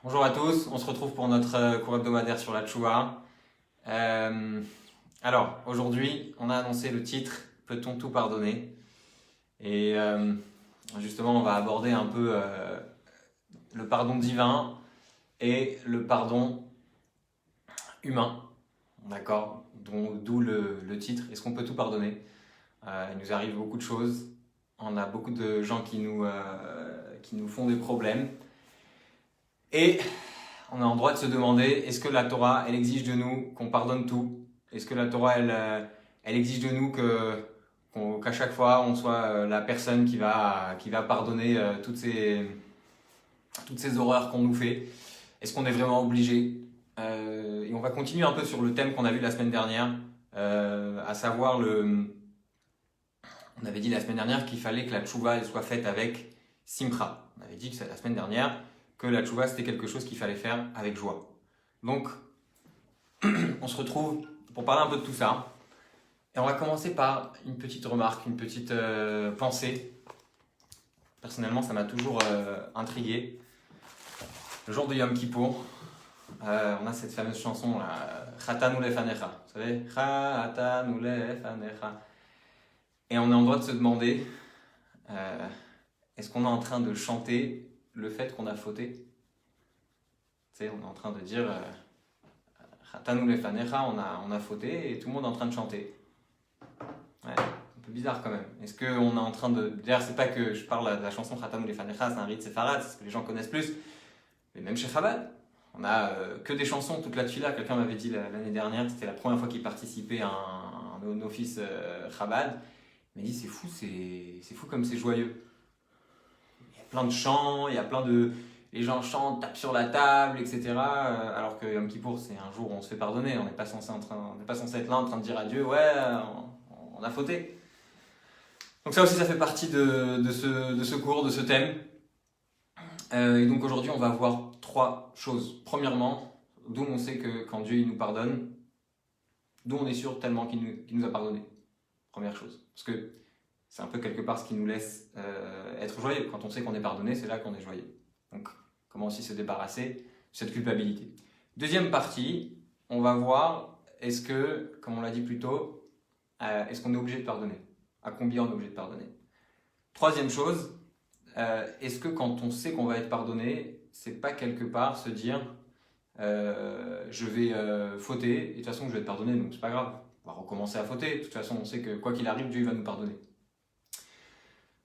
Bonjour à tous, on se retrouve pour notre cours hebdomadaire sur la Tchouva. Alors, aujourd'hui, on a annoncé le titre Peut-on tout pardonner? Et justement, on va aborder un peu le pardon divin et le pardon humain. D'accord? D'où le titre Est-ce qu'on peut tout pardonner? Il nous arrive beaucoup de choses. On a beaucoup de gens qui nous font des problèmes. Et on a en droit de se demander, est-ce que la Torah, elle exige de nous qu'on pardonne tout? Est-ce que la Torah, elle exige de nous qu'à chaque fois, on soit la personne qui va pardonner toutes ces horreurs qu'on nous fait? Est-ce qu'on est vraiment obligé? Et on va continuer un peu sur le thème qu'on a vu la semaine dernière, à savoir on avait dit la semaine dernière qu'il fallait que la tchouva elle soit faite avec simcha. On avait dit que la semaine dernière que la tchouva c'était quelque chose qu'il fallait faire avec joie. Donc, on se retrouve pour parler un peu de tout ça. Et on va commencer par une petite remarque, une petite pensée. Personnellement, ça m'a toujours intrigué. Le jour de Yom Kippour, on a cette fameuse chanson Chatanu lefanecha. Vous savez, Chatanu lefanecha. Et on est en droit de se demander, est-ce qu'on est en train de chanter le fait qu'on a fauté? Tu sais, on est en train de dire Chatanu lefanecha, on a fauté et tout le monde est en train de chanter. Ouais, un peu bizarre quand même. Est-ce qu'on est en train de. D'ailleurs, c'est pas que je parle de la chanson Chatanu lefanecha, c'est un rite séfarade, c'est ce que les gens connaissent plus. Mais même chez Chabad, on a que des chansons toute la tefila. Quelqu'un m'avait dit l'année dernière, c'était la première fois qu'il participait à un office Chabad. Il m'a dit c'est fou comme c'est joyeux. Il y a plein de chants, il y a plein de. Les gens chantent, tapent sur la table, etc. Alors que Yom Kippour, c'est un jour où on se fait pardonner. On n'est pas censé être là en train de dire à Dieu, ouais, on a fauté. Donc ça aussi, ça fait partie de ce cours, de ce thème. Et donc aujourd'hui, on va voir trois choses. Premièrement, d'où on sait que quand Dieu il nous pardonne, d'où on est sûr tellement qu'il nous a pardonné. Première chose. Parce que c'est un peu quelque part ce qui nous laisse être joyeux. Quand on sait qu'on est pardonné, c'est là qu'on est joyeux. Donc, comment aussi se débarrasser de cette culpabilité. Deuxième partie, on va voir, est-ce que, comme on l'a dit plus tôt, est-ce qu'on est obligé de pardonner? À combien on est obligé de pardonner? Troisième chose, est-ce que quand on sait qu'on va être pardonné, c'est pas quelque part se dire je vais fauter et de toute façon je vais être pardonné donc c'est pas grave, on va recommencer à fauter, de toute façon on sait que quoi qu'il arrive Dieu va nous pardonner.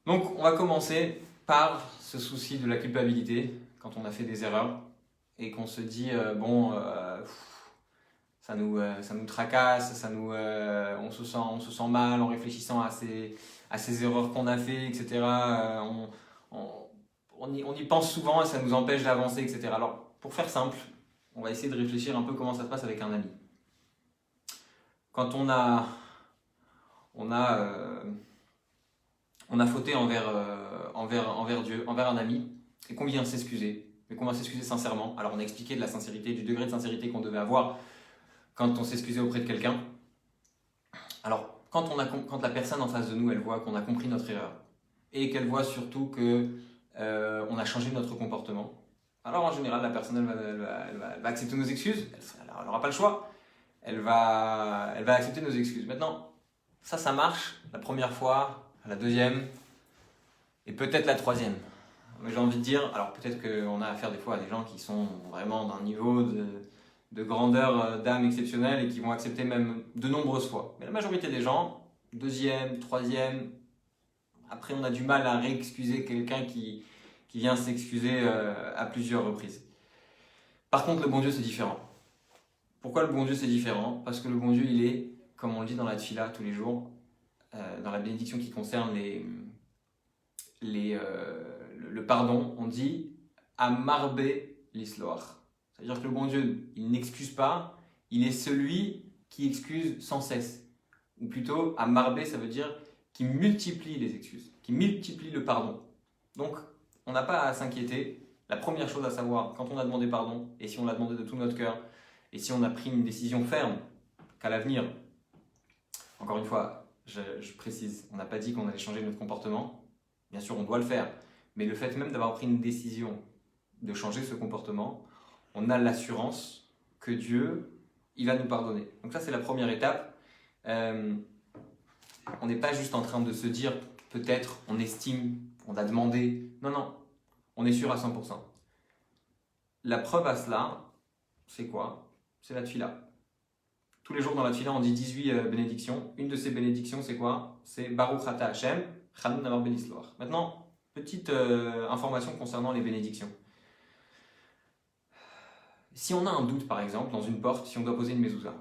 Donc on va commencer par ce souci de la culpabilité quand on a fait des erreurs et qu'on se dit ça nous tracasse, on se sent mal en réfléchissant à ces erreurs qu'on a fait, etc. On y pense souvent et ça nous empêche d'avancer, etc. Alors, pour faire simple, on va essayer de réfléchir un peu comment ça se passe avec un ami. Quand on a fauté envers Dieu, envers un ami, et qu'on vient s'excuser, mais qu'on va s'excuser sincèrement. Alors, on a expliqué de la sincérité, du degré de sincérité qu'on devait avoir quand on s'excusait auprès de quelqu'un. Alors, quand la personne en face de nous, elle voit qu'on a compris notre erreur, et qu'elle voit surtout que on a changé notre comportement, alors en général, la personne elle va accepter nos excuses, elle n'aura pas le choix, elle va accepter nos excuses. Maintenant, ça marche la première fois, la deuxième, et peut-être la troisième. Mais j'ai envie de dire, alors peut-être qu'on a affaire des fois à des gens qui sont vraiment d'un niveau de grandeur d'âme exceptionnelle et qui vont accepter même de nombreuses fois. Mais la majorité des gens, deuxième, troisième, après on a du mal à réexcuser quelqu'un qui vient s'excuser à plusieurs reprises. Par contre, le bon Dieu, c'est différent. Pourquoi le bon Dieu, c'est différent? Parce que le bon Dieu, il est, comme on le dit dans la tefila tous les jours, dans la bénédiction qui concerne le pardon, on dit « Amarbe l'isloach ». C'est-à-dire que le bon Dieu, il n'excuse pas, il est celui qui excuse sans cesse. Ou plutôt, Amarbe, ça veut dire qui multiplie les excuses, qui multiplie le pardon. Donc, on n'a pas à s'inquiéter. La première chose à savoir, quand on a demandé pardon, et si on l'a demandé de tout notre cœur, et si on a pris une décision ferme, qu'à l'avenir, encore une fois, je précise, on n'a pas dit qu'on allait changer notre comportement, bien sûr on doit le faire, mais le fait même d'avoir pris une décision de changer ce comportement, on a l'assurance que Dieu, il va nous pardonner. Donc ça, c'est la première étape. On n'est pas juste en train de se dire, peut-être, on estime, on a demandé. Non, non, on est sûr à 100%. La preuve à cela, c'est quoi? C'est la tfila. Tous les jours dans la tfila, on dit 18 bénédictions. Une de ces bénédictions, c'est quoi? C'est Baruch Ata Hashem, Chanun Amar Benisloach. Maintenant, petite information concernant les bénédictions. Si on a un doute, par exemple, dans une porte, si on doit poser une mezouza,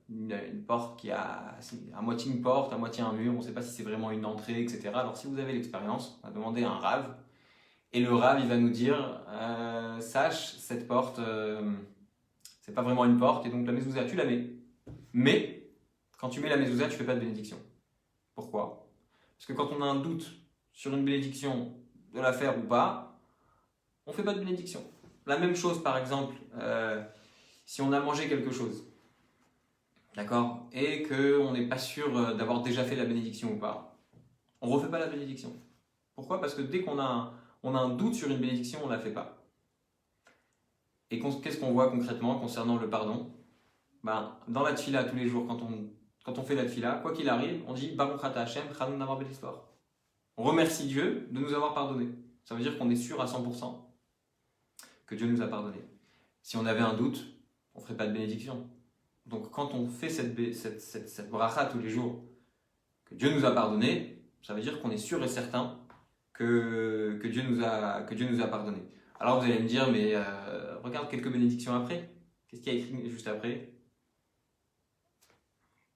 une porte qui a à moitié une porte, à moitié un mur, on ne sait pas si c'est vraiment une entrée, etc. Alors si vous avez l'expérience, on va demander à un rave, et le rave, il va nous dire, sache, cette porte, c'est pas vraiment une porte, et donc la mezouza, tu la mets. Mais, quand tu mets la mezouza, tu fais pas de bénédiction. Pourquoi? Parce que quand on a un doute sur une bénédiction, de la faire ou pas, on fait pas de bénédiction. La même chose, par exemple, si on a mangé quelque chose, d'accord, et qu'on n'est pas sûr d'avoir déjà fait la bénédiction ou pas, on ne refait pas la bénédiction. Pourquoi? Parce que dès qu'on a un doute sur une bénédiction, on ne la fait pas. Et qu'est-ce qu'on voit concrètement concernant le pardon? Dans la tfila, tous les jours, quand on fait la tfila, quoi qu'il arrive, on dit Baruch Ata Hashem, Chanun Amar Benisloach. On remercie Dieu de nous avoir pardonné. Ça veut dire qu'on est sûr à 100% que Dieu nous a pardonné. Si on avait un doute, on ne ferait pas de bénédiction. Donc quand on fait cette bracha tous les jours, que Dieu nous a pardonné, ça veut dire qu'on est sûr et certain que Dieu nous a pardonné. Alors vous allez me dire, mais regarde quelques bénédictions après. Qu'est-ce qu'il y a écrit juste après?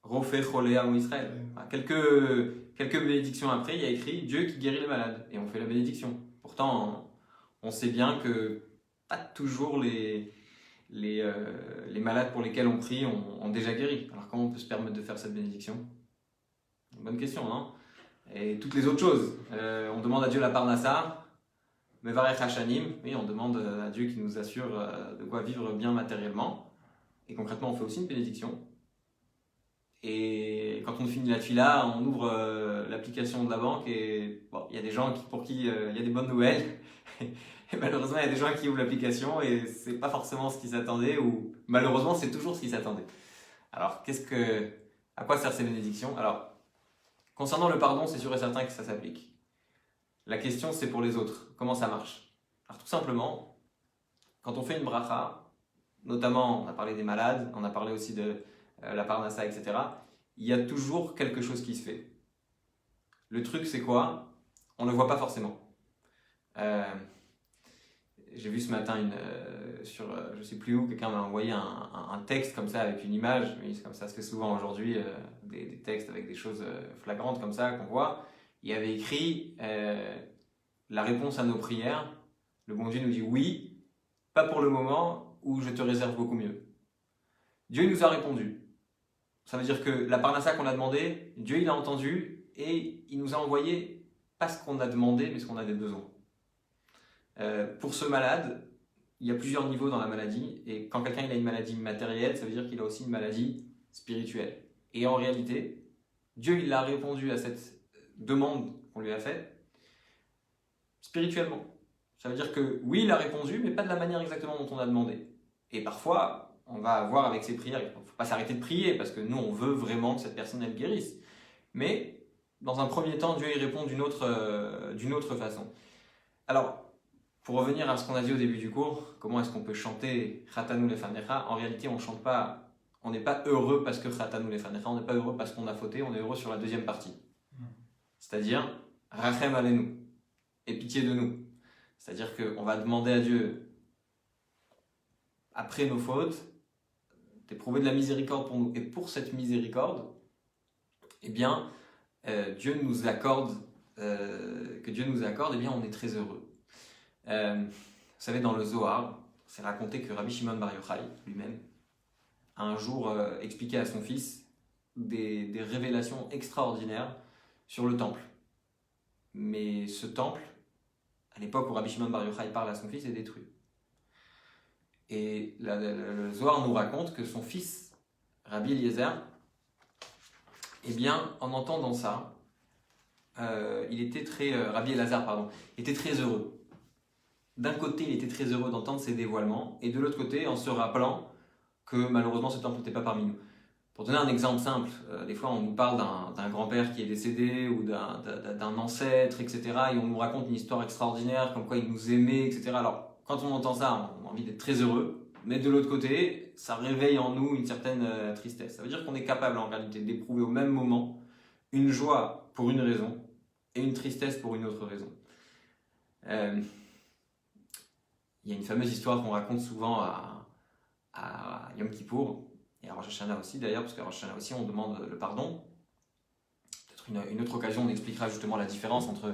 Rofé Choléa ou Israël. Quelques bénédictions après, il y a écrit Dieu qui guérit les malades. Et on fait la bénédiction. Pourtant, on sait bien que pas toujours les malades pour lesquels on prie ont déjà guéri. Alors comment on peut se permettre de faire cette bénédiction? Bonne question, non? Et toutes les autres choses. On demande à Dieu la parnassa, mevarech hashanim. Oui, on demande à Dieu qui nous assure de quoi vivre bien matériellement. Et concrètement, on fait aussi une bénédiction. Et quand on finit la tfila, on ouvre l'application de la banque et bon, il y a des gens pour qui il y a des bonnes nouvelles. Et malheureusement, il y a des gens qui ouvrent l'application et c'est pas forcément ce qu'ils s'attendaient, ou malheureusement, c'est toujours ce qu'ils s'attendaient. Alors, à quoi servent ces bénédictions? Alors, concernant le pardon, c'est sûr et certain que ça s'applique. La question, c'est pour les autres. Comment ça marche? Alors, tout simplement, quand on fait une bracha, notamment, on a parlé des malades, on a parlé aussi de la parnassa, etc. Il y a toujours quelque chose qui se fait. Le truc, c'est quoi? On ne le voit pas forcément. J'ai vu ce matin sur je sais plus où, quelqu'un m'a envoyé un texte comme ça avec une image, oui, comme ça se fait souvent aujourd'hui, des textes avec des choses flagrantes comme ça qu'on voit. Il y avait écrit la réponse à nos prières, le bon Dieu nous dit oui, pas pour le moment, ou je te réserve beaucoup mieux. Dieu nous a répondu. Ça veut dire que la parnassa qu'on a demandé, Dieu il a entendu et il nous a envoyé pas ce qu'on a demandé, mais ce qu'on avait besoin. Pour ce malade, il y a plusieurs niveaux dans la maladie, et quand quelqu'un il a une maladie matérielle, ça veut dire qu'il a aussi une maladie spirituelle. Et en réalité, Dieu il a répondu à cette demande qu'on lui a faite spirituellement. Ça veut dire que oui, il a répondu, mais pas de la manière exactement dont on a demandé. Et parfois, on va avoir avec ses prières, il ne faut pas s'arrêter de prier, parce que nous, on veut vraiment que cette personne elle guérisse. Mais dans un premier temps, Dieu y répond d'une autre façon. Alors, pour revenir à ce qu'on a dit au début du cours, comment est-ce qu'on peut chanter Chatanu lefanecha? En réalité, on n'est pas heureux parce que Chatanu lefanecha, on n'est pas heureux parce qu'on a fauté, on est heureux sur la deuxième partie. C'est-à-dire, Rachem alenu, et pitié de nous. C'est-à-dire qu'on va demander à Dieu, après nos fautes, d'éprouver de la miséricorde pour nous. Et pour cette miséricorde, eh bien, Dieu nous accorde, eh bien, on est très heureux. Vous savez, dans le Zohar, c'est raconté que Rabbi Shimon Bar Yochai, lui-même, a un jour expliqué à son fils des révélations extraordinaires sur le temple. Mais ce temple, à l'époque où Rabbi Shimon Bar Yochai parle à son fils, est détruit. Et le Zohar nous raconte que son fils, Rabbi Eliezer, eh bien, en entendant ça, Rabbi Elazar, était très heureux. d'un côté, il était très heureux d'entendre ces dévoilements, et de l'autre côté, en se rappelant que malheureusement ce temple n'était pas parmi nous. Pour donner un exemple simple, des fois on nous parle d'un grand-père qui est décédé ou d'un ancêtre, etc. Et on nous raconte une histoire extraordinaire, comme quoi il nous aimait, etc. Alors, quand on entend ça, on a envie d'être très heureux, mais de l'autre côté, ça réveille en nous une certaine tristesse. Ça veut dire qu'on est capable en réalité d'éprouver au même moment une joie pour une raison et une tristesse pour une autre raison. Il y a une fameuse histoire qu'on raconte souvent à Yom Kippour, et à Rosh Hashanah aussi d'ailleurs, parce qu'à Rosh Hashanah aussi on demande le pardon. Peut-être une autre occasion on expliquera justement la différence entre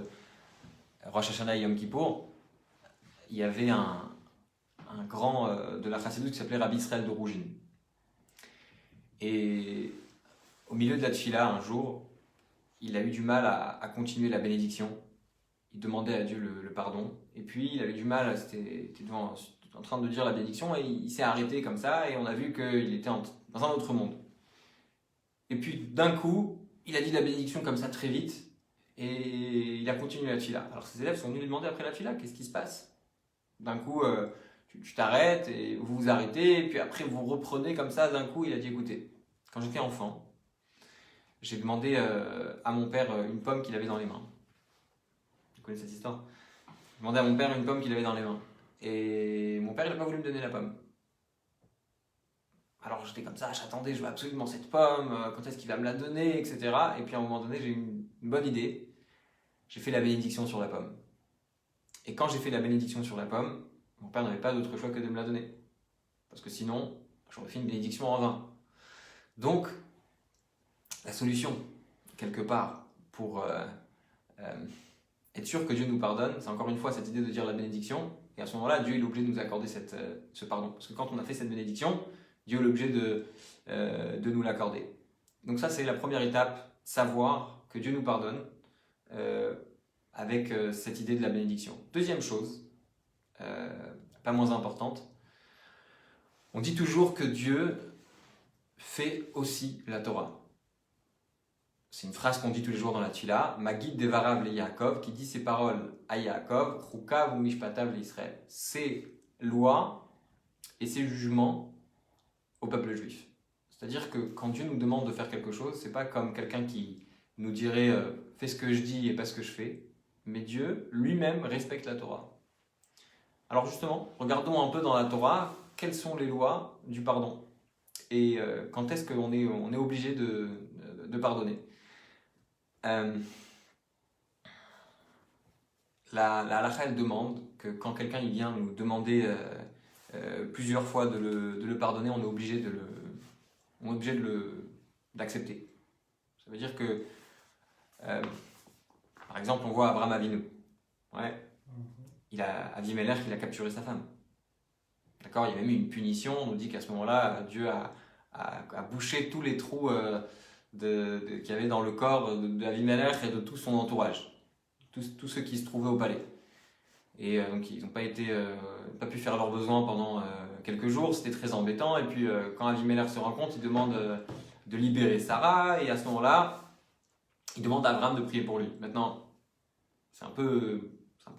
Rosh Hashanah et Yom Kippour. Il y avait un grand de la Chassidut qui s'appelait Rabbi Israël de Rougine. Et au milieu de la tfila, un jour, il a eu du mal à continuer la bénédiction. Il demandait à Dieu le pardon. Et puis il avait du mal, c'était en train de dire la bénédiction et il s'est arrêté comme ça et on a vu qu'il était dans un autre monde. Et puis d'un coup, il a dit la bénédiction comme ça très vite et il a continué la tfila. Alors ses élèves sont venus lui demander après la tfila, qu'est-ce qui se passe? D'un coup, tu t'arrêtes et vous vous arrêtez et puis après vous reprenez comme ça. D'un coup, il a dit écoutez, quand j'étais enfant, j'ai demandé à mon père une pomme qu'il avait dans les mains. Vous connaissez cette histoire? J'ai demandé à mon père une pomme qu'il avait dans les mains. Et mon père, il n'a pas voulu me donner la pomme. Alors j'étais comme ça, j'attendais, je veux absolument cette pomme, quand est-ce qu'il va me la donner, etc. Et puis à un moment donné, j'ai eu une bonne idée. J'ai fait la bénédiction sur la pomme. Et quand j'ai fait la bénédiction sur la pomme, mon père n'avait pas d'autre choix que de me la donner. Parce que sinon, j'aurais fait une bénédiction en vain. Donc, la solution, quelque part, pour être sûr que Dieu nous pardonne, c'est encore une fois cette idée de dire la bénédiction. Et à ce moment-là, Dieu est obligé de nous accorder ce pardon. Parce que quand on a fait cette bénédiction, Dieu est obligé de nous l'accorder. Donc ça, c'est la première étape, savoir que Dieu nous pardonne avec cette idée de la bénédiction. Deuxième chose, pas moins importante, on dit toujours que Dieu fait aussi la Torah. C'est une phrase qu'on dit tous les jours dans la Tfila, Magid Devarav le Yaakov, qui dit ces paroles à Yaakov, Chukav ou Mishpatav l'Israël. Ses lois et ses jugements au peuple juif. C'est-à-dire que quand Dieu nous demande de faire quelque chose, c'est pas comme quelqu'un qui nous dirait fais ce que je dis et pas ce que je fais, mais Dieu lui-même respecte la Torah. Alors justement, regardons un peu dans la Torah quelles sont les lois du pardon et quand est-ce qu'on est obligé de pardonner. La halakha, elle demande que quand quelqu'un il vient nous demander plusieurs fois de le pardonner, on est obligé d'accepter. Ça veut dire que, par exemple, on voit Abraham Avinu. Ouais. Avimelech, il a capturé sa femme. D'accord, il y a même eu une punition. On nous dit qu'à ce moment-là, Dieu a bouché tous les trous qu'il y avait dans le corps d'Avimelech et de tout son entourage. Tous ceux qui se trouvaient au palais. Et donc ils n'ont pas pu faire leurs besoins pendant quelques jours, c'était très embêtant. Et puis quand Avimelech se rend compte, il demande de libérer Sarah, et à ce moment-là, il demande à Abraham de prier pour lui. Maintenant, c'est un peu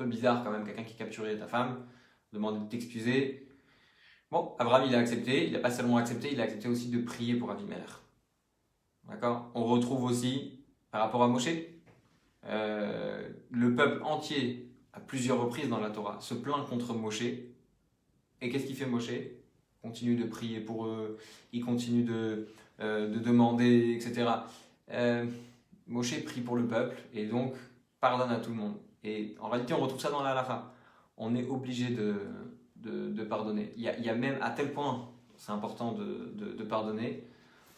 bizarre quand même, quelqu'un qui capturait ta femme, demander de t'excuser. Bon, Abraham il a accepté, il n'a pas seulement accepté, il a accepté aussi de prier pour Avimelech. D'accord? On retrouve aussi, par rapport à Moshe, le peuple entier, à plusieurs reprises dans la Torah, se plaint contre Moshe. Et qu'est-ce qu'il fait Moshe? Il continue de prier pour eux, il continue de demander, etc. Moshe prie pour le peuple et donc pardonne à tout le monde. Et en réalité, on retrouve ça dans la halakha. On est obligé de pardonner. Il y a même, à tel point, c'est important de pardonner,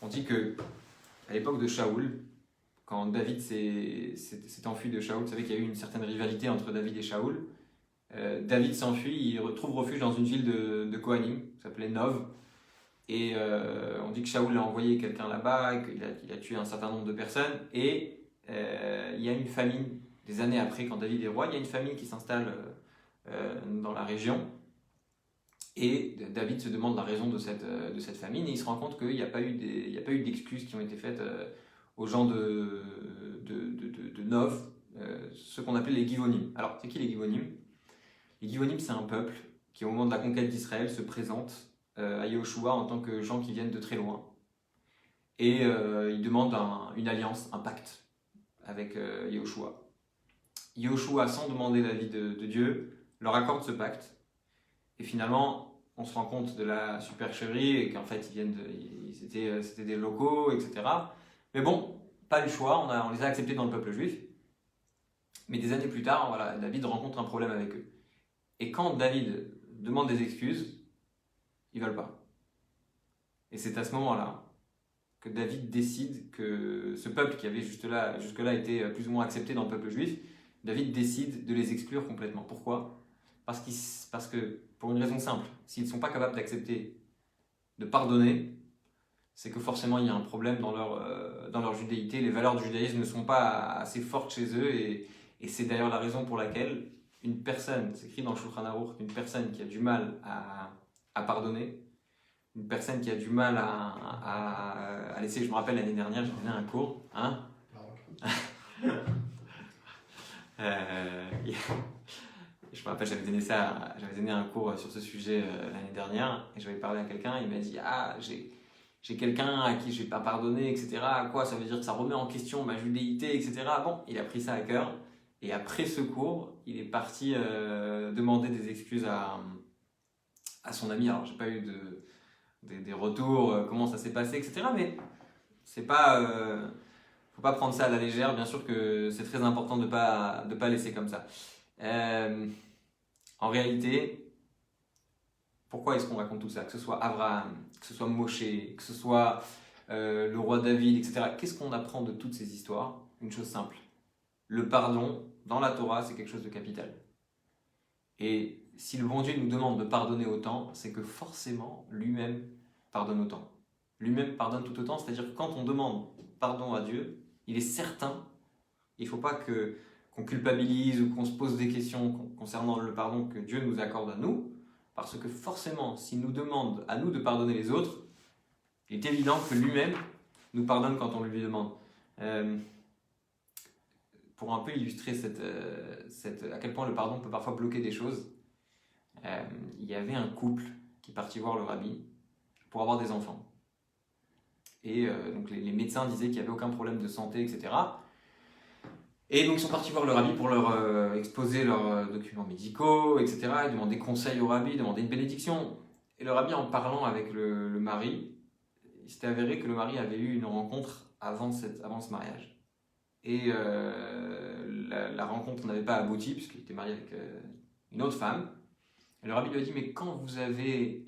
on dit que à l'époque de Shaoul, quand David s'est enfui de Shaoul, vous savez qu'il y a eu une certaine rivalité entre David et Shaoul. David s'enfuit, il retrouve refuge dans une ville de Kohanim, qui s'appelait Nov. Et on dit que Shaoul a envoyé quelqu'un là-bas, qu'il a tué un certain nombre de personnes. Et il y a une famine, des années après, quand David est roi, il y a une famine qui s'installe dans la région. Et David se demande la raison de cette famine, et il se rend compte qu'il n'y a pas eu d'excuses qui ont été faites aux gens de Nov, ceux qu'on appelait les Givonim. Alors, c'est qui les Givonim? Les Givonim, c'est un peuple qui, au moment de la conquête d'Israël, se présente à Yehoshua en tant que gens qui viennent de très loin. Et ils demandent une alliance, un pacte avec Yehoshua. Yehoshua, sans demander l'avis de Dieu, leur accorde ce pacte. Et finalement, on se rend compte de la supercherie et qu'en fait, c'était des locaux, etc. Mais bon, pas le choix, on les a acceptés dans le peuple juif. Mais des années plus tard, voilà, David rencontre un problème avec eux. Et quand David demande des excuses, ils ne veulent pas. Et c'est à ce moment-là que David décide que ce peuple qui avait jusque-là été plus ou moins accepté dans le peuple juif, David décide de les exclure complètement. Pourquoi ? Parce que, pour une raison simple, s'ils ne sont pas capables d'accepter, de pardonner, c'est que forcément il y a un problème dans leur judéité. Les valeurs du judaïsme ne sont pas assez fortes chez eux et c'est d'ailleurs la raison pour laquelle une personne, c'est écrit dans le Shulchan Aruch, une personne qui a du mal à pardonner, une personne qui a du mal à laisser, je me rappelle l'année dernière, j'ai donné un cours, je me rappelle, j'avais donné un cours sur ce sujet l'année dernière et j'avais parlé à quelqu'un, il m'a dit j'ai quelqu'un à qui je n'ai pas pardonné, etc. Quoi, ça veut dire que ça remet en question ma judéité, etc. Bon, il a pris ça à cœur et après ce cours, il est parti demander des excuses à son ami. Alors, j'ai pas eu des retours, comment ça s'est passé, etc. Mais c'est pas, faut pas prendre ça à la légère. Bien sûr que c'est très important de pas laisser comme ça. En réalité, pourquoi est-ce qu'on raconte tout ça? Que ce soit Abraham, que ce soit Moshe, que ce soit le roi David, etc. Qu'est-ce qu'on apprend de toutes ces histoires? Une chose simple. Le pardon, dans la Torah, c'est quelque chose de capital. Et si le bon Dieu nous demande de pardonner autant, c'est que forcément, lui-même pardonne autant. Lui-même pardonne tout autant, c'est-à-dire que quand on demande pardon à Dieu, il est certain, il ne faut pas qu'on culpabilise ou qu'on se pose des questions concernant le pardon que Dieu nous accorde à nous, parce que forcément, s'il nous demande à nous de pardonner les autres, il est évident que lui-même nous pardonne quand on lui demande. Pour un peu illustrer à quel point le pardon peut parfois bloquer des choses, il y avait un couple qui est parti voir le rabbi pour avoir des enfants. Et donc les médecins disaient qu'il n'y avait aucun problème de santé, etc. Et donc ils sont partis voir le rabbi pour leur exposer leurs documents médicaux, etc. Ils demandaient conseil au rabbi, demandaient une bénédiction. Et le rabbi, en parlant avec le mari, il s'était avéré que le mari avait eu une rencontre avant ce mariage. Et la rencontre n'avait pas abouti puisqu'il était marié avec une autre femme. Et le rabbi lui a dit, mais quand vous avez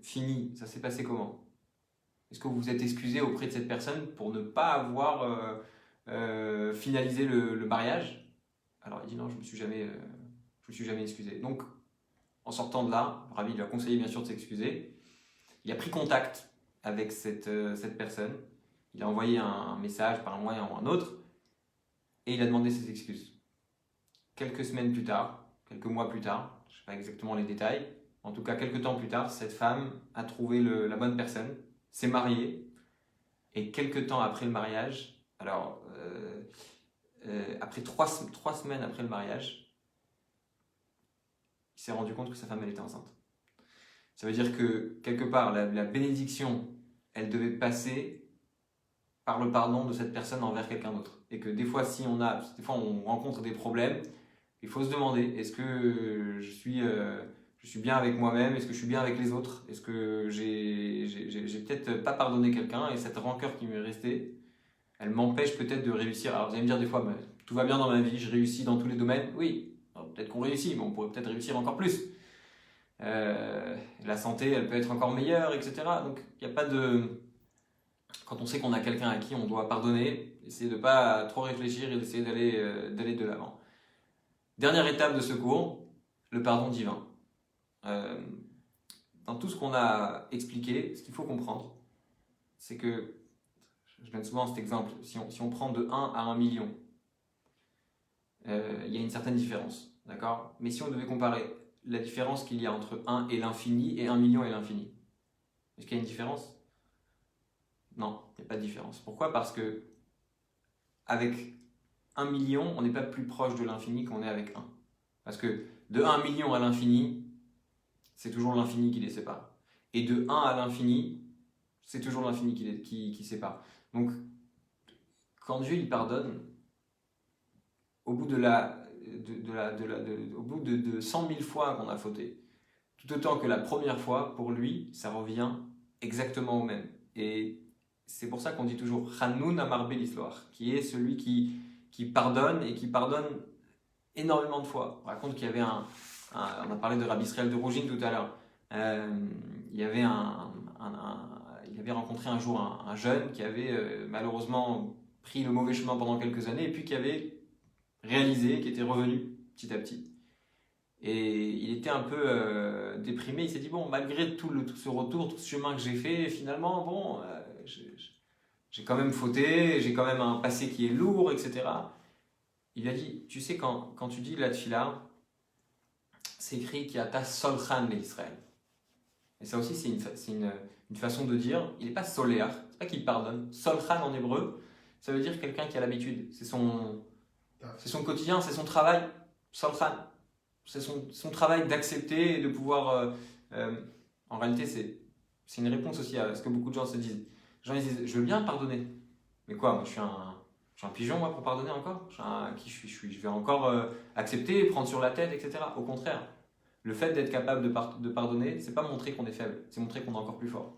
fini, ça s'est passé comment? Est-ce que vous vous êtes excusé auprès de cette personne pour ne pas avoir finalisé le mariage? Alors il dit non, je me suis jamais excusé. Donc en sortant de là, le rabbi lui a conseillé bien sûr de s'excuser. Il a pris contact avec cette personne. Il a envoyé un message par un moyen ou un autre et il a demandé ses excuses. Quelques semaines plus tard, quelques mois plus tard, je ne sais pas exactement les détails, en tout cas quelques temps plus tard, cette femme a trouvé la bonne personne, s'est mariée et quelques temps après le mariage, alors après 3 semaines après le mariage, il s'est rendu compte que sa femme elle était enceinte. Ça veut dire que quelque part la bénédiction, elle devait passer par le pardon de cette personne envers quelqu'un d'autre. Et que des fois on rencontre des problèmes, il faut se demander, est-ce que je suis bien avec moi-même? Est-ce que je suis bien avec les autres? Est-ce que j'ai peut-être pas pardonné quelqu'un et cette rancœur qui m'est restée, elle m'empêche peut-être de réussir. Alors vous allez me dire des fois, tout va bien dans ma vie, je réussis dans tous les domaines. Oui, peut-être qu'on réussit, mais on pourrait peut-être réussir encore plus. La santé, elle peut être encore meilleure, etc. Donc il n'y a pas de... Quand on sait qu'on a quelqu'un à qui on doit pardonner, essayer de ne pas trop réfléchir et d'essayer d'aller de l'avant. Dernière étape de ce cours, le pardon divin. Dans tout ce qu'on a expliqué, ce qu'il faut comprendre, c'est que, je donne souvent cet exemple, si on prend de 1 à 1 million, il y a une certaine différence, d'accord? Mais si on devait comparer la différence qu'il y a entre 1 et l'infini et 1 million et l'infini, est-ce qu'il y a une différence? Non, il n'y a pas de différence. Pourquoi? Parce que avec 1 million, on n'est pas plus proche de l'infini qu'on est avec 1. Parce que de 1 million à l'infini, c'est toujours l'infini qui les sépare. Et de 1 à l'infini, c'est toujours l'infini qui sépare. Donc, quand Dieu il pardonne, au bout de, au bout de 100 000 fois qu'on a fauté, tout autant que la première fois, pour lui, ça revient exactement au même. Et c'est pour ça qu'on dit toujours Hanoun Amar l'histoire, qui est celui qui pardonne et qui pardonne énormément de fois. On raconte qu'il y avait on a parlé de Rabbi Israël de Rougine tout à l'heure. Il y avait il avait rencontré un jour un jeune qui avait malheureusement pris le mauvais chemin pendant quelques années et puis qui avait réalisé, qui était revenu petit à petit. Et il était un peu déprimé. Il s'est dit, bon, malgré tout ce retour, tout ce chemin que j'ai fait, finalement, bon, j'ai quand même fauté, j'ai quand même un passé qui est lourd, etc. Il lui a dit, tu sais, quand tu dis la tfila, c'est écrit qu'il y a ta solchan l'Israël. Et ça aussi, c'est une façon de dire, il n'est pas soléar, c'est pas qu'il pardonne. Solchan en hébreu, ça veut dire quelqu'un qui a l'habitude. C'est son quotidien, c'est son travail. Solchan. C'est son travail d'accepter et de pouvoir... en réalité, c'est une réponse aussi à ce que beaucoup de gens se disent. Les gens ils disent, je veux bien pardonner. Mais quoi, moi je suis un pigeon moi pour pardonner encore qui je vais encore accepter, prendre sur la tête, etc. Au contraire, le fait d'être capable de pardonner, c'est pas montrer qu'on est faible, c'est montrer qu'on est encore plus fort.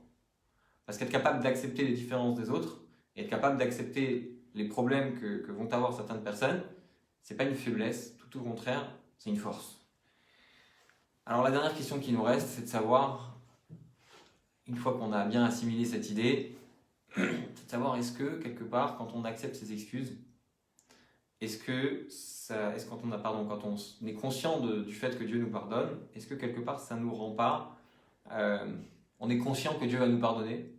Parce qu'être capable d'accepter les différences des autres, et être capable d'accepter les problèmes que vont avoir certaines personnes, c'est pas une faiblesse, tout au contraire, c'est une force. Alors la dernière question qui nous reste, c'est de savoir, une fois qu'on a bien assimilé cette idée, c'est de savoir est-ce que quelque part, quand on accepte ses excuses, quand on est conscient du fait que Dieu nous pardonne, est-ce que quelque part ça nous rend pas, on est conscient que Dieu va nous pardonner,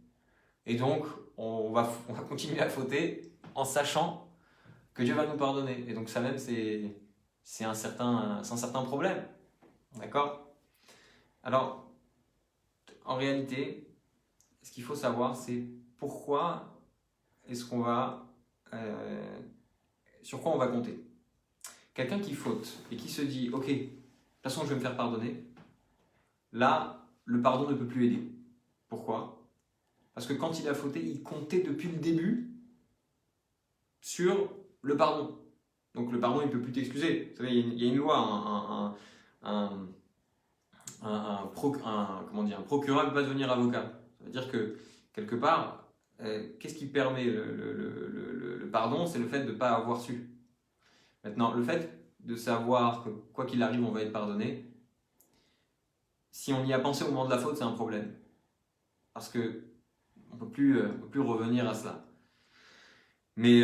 et donc on va continuer à fauter en sachant que Dieu va nous pardonner. Et donc ça même c'est un certain problème. D'accord? Alors, en réalité, ce qu'il faut savoir, c'est pourquoi est-ce qu'on va... sur quoi on va compter. Quelqu'un qui faute et qui se dit « Ok, de toute façon, je vais me faire pardonner », là, le pardon ne peut plus aider. Pourquoi? Parce que quand il a fauté, il comptait depuis le début sur le pardon. Donc le pardon, il ne peut plus t'excuser. Vous savez, il y a une loi, un procureur ne peut pas devenir avocat. Ça veut dire que, quelque part, qu'est-ce qui permet le pardon? C'est le fait de ne pas avoir su. Maintenant, le fait de savoir que, quoi qu'il arrive, on va être pardonné, si on y a pensé au moment de la faute, c'est un problème. Parce que on ne peut plus revenir à cela. Mais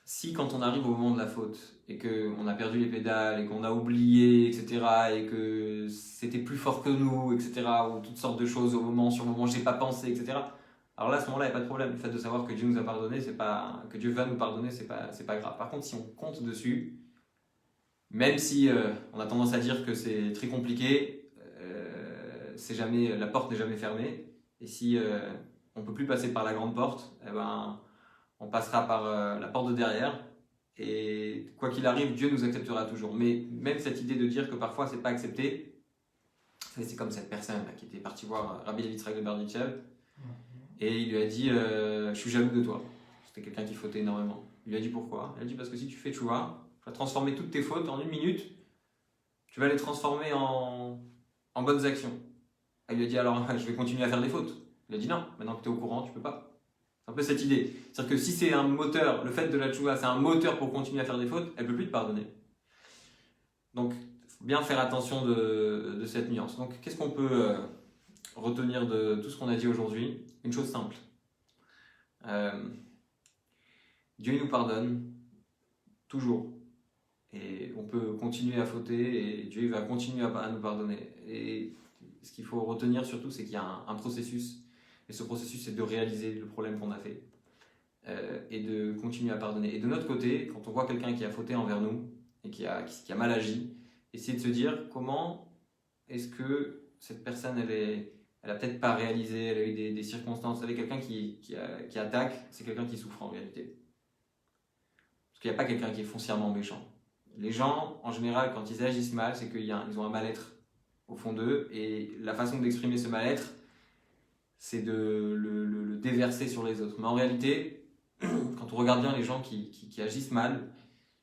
si quand on arrive au moment de la faute et qu'on a perdu les pédales et qu'on a oublié, etc., et que c'était plus fort que nous, etc., ou toutes sortes de choses sur le moment, j'ai pas pensé, etc., alors là, à ce moment-là, il n'y a pas de problème. Le fait de savoir que Dieu nous a pardonné, que Dieu va nous pardonner, c'est pas grave. Par contre, si on compte dessus, même si on a tendance à dire que c'est très compliqué, la porte n'est jamais fermée, et si on ne peut plus passer par la grande porte, eh ben, on passera par la porte de derrière, et quoi qu'il arrive, Dieu nous acceptera toujours. Mais même cette idée de dire que parfois c'est pas accepté, c'est comme cette personne là, qui était partie voir Rabbi Yitzhak de Berditchev, et il lui a dit je suis jaloux de toi. C'était quelqu'un qui fautait énormément. Il lui a dit pourquoi? Il a dit parce que si tu fais tchouva, tu vas transformer toutes tes fautes en 1 minute, tu vas les transformer en bonnes actions. Il lui a dit alors je vais continuer à faire des fautes. Il a dit non, maintenant que tu es au courant, tu peux pas. C'est un peu cette idée. C'est-à-dire que si c'est un moteur, le fait de la tchouva, c'est un moteur pour continuer à faire des fautes, elle ne peut plus te pardonner. Donc, il faut bien faire attention de cette nuance. Donc, qu'est-ce qu'on peut retenir de tout ce qu'on a dit aujourd'hui? Une chose simple. Dieu nous pardonne toujours. Et on peut continuer à fauter et Dieu va continuer à nous pardonner. Et ce qu'il faut retenir surtout, c'est qu'il y a un processus. Et ce processus, c'est de réaliser le problème qu'on a fait et de continuer à pardonner. Et de notre côté, quand on voit quelqu'un qui a fauté envers nous et qui a mal agi, essayer de se dire comment est-ce que cette personne, elle a peut-être pas réalisé, elle a eu des circonstances. Vous savez, quelqu'un qui attaque, c'est quelqu'un qui souffre en réalité. Parce qu'il n'y a pas quelqu'un qui est foncièrement méchant. Les gens, en général, quand ils agissent mal, c'est qu'ils ont un mal-être au fond d'eux, et la façon d'exprimer ce mal-être, c'est de le déverser sur les autres. Mais en réalité, quand on regarde bien les gens qui agissent mal,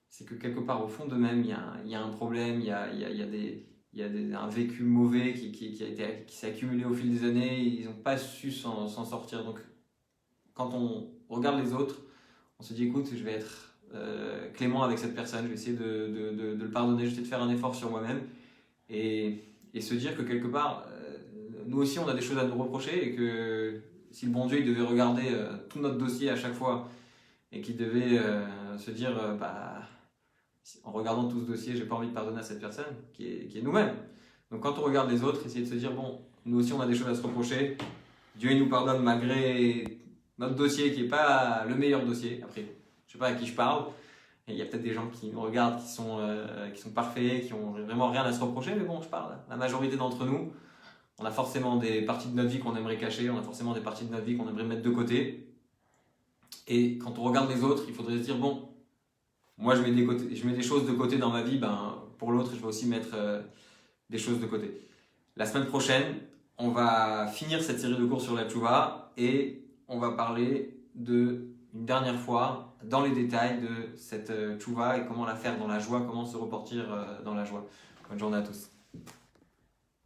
c'est que quelque part au fond d'eux-mêmes, il y a un problème, il y a un vécu mauvais qui s'est accumulé au fil des années, et ils n'ont pas su s'en sortir. Donc quand on regarde les autres, on se dit écoute, je vais être clément avec cette personne, je vais essayer de le pardonner, je vais essayer de faire un effort sur moi-même, et se dire que quelque part, nous aussi on a des choses à nous reprocher, et que si le bon Dieu il devait regarder tout notre dossier à chaque fois, et qu'il devait se dire en regardant tout ce dossier, j'ai pas envie de pardonner à cette personne, qui est nous-mêmes. Donc quand on regarde les autres, essayer de se dire bon, nous aussi on a des choses à se reprocher, Dieu il nous pardonne malgré notre dossier qui n'est pas le meilleur dossier. Après, je sais pas à qui je parle, et il y a peut-être des gens qui nous regardent qui sont parfaits, qui ont vraiment rien à se reprocher, mais bon, je parle, la majorité d'entre nous, on a forcément des parties de notre vie qu'on aimerait cacher, on a forcément des parties de notre vie qu'on aimerait mettre de côté. Et quand on regarde les autres, il faudrait se dire bon, moi je mets des choses de côté dans ma vie, pour l'autre je vais aussi mettre des choses de côté. La semaine prochaine, on va finir cette série de cours sur la tchouva, et on va parler une dernière fois dans les détails de cette tchouva et comment la faire dans la joie, comment se reporter dans la joie. Bonne journée à tous.